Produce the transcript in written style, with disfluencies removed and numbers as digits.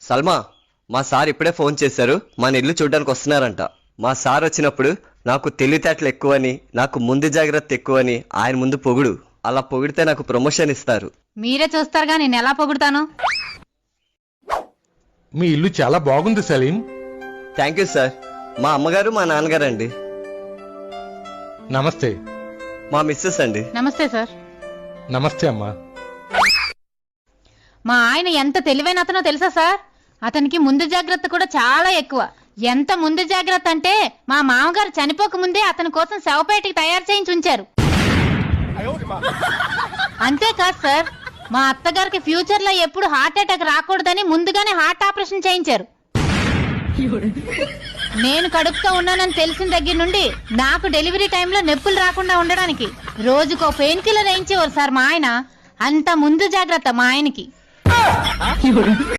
సల్మా, మా సార్ ఇప్పుడే ఫోన్ చేశారు. మన ఇల్లు చూడడానికి వస్తున్నారంట. మా సార్ వచ్చినప్పుడు నాకు తెలివితేటలు ఎక్కువని, నాకు ముందు జాగ్రత్త ఎక్కువని ఆయన ముందు పొగుడు. అలా పొగిడితే నాకు ప్రమోషన్ ఇస్తారు. మీరే చూస్తారుగా నేను ఎలా పొగుడుతాను. మీ ఇల్లు చాలా బాగుంది సలీం. Thank you sir. మా అమ్మగారు మా నాన్నగారు అండి. నమస్తే. మా మిస్సెస్ అండి. నమస్తే సార్. నమస్తే అమ్మా. మా ఆయన ఎంత తెలివైన అతనో తెలుసా సార్? అతనికి ముందు జాగ్రత్త కూడా చాలా ఎక్కువ. ఎంత ముందు జాగ్రత్త అంటే మా మామగారు చనిపోక ముందే అతని కోసం శవపేటికి తయారు చేయించి ఉంచారు. అంతేకాదు సార్, మా అత్తగారికి ఫ్యూచర్ లో ఎప్పుడు హార్ట్ అటాక్ రాకూడదని ముందుగానే హార్ట్ ఆపరేషన్ చేయించారు. నేను కడుపుతో ఉన్నానని తెలిసిన దగ్గర నుండి నాకు డెలివరీ టైంలో నొప్పులు రాకుండా ఉండడానికి రోజుకో పెయిన్ కిల్లర్ వేయించేవారు సార్ మా ఆయన. అంత ముందు జాగ్రత్త మా ఆయనకి.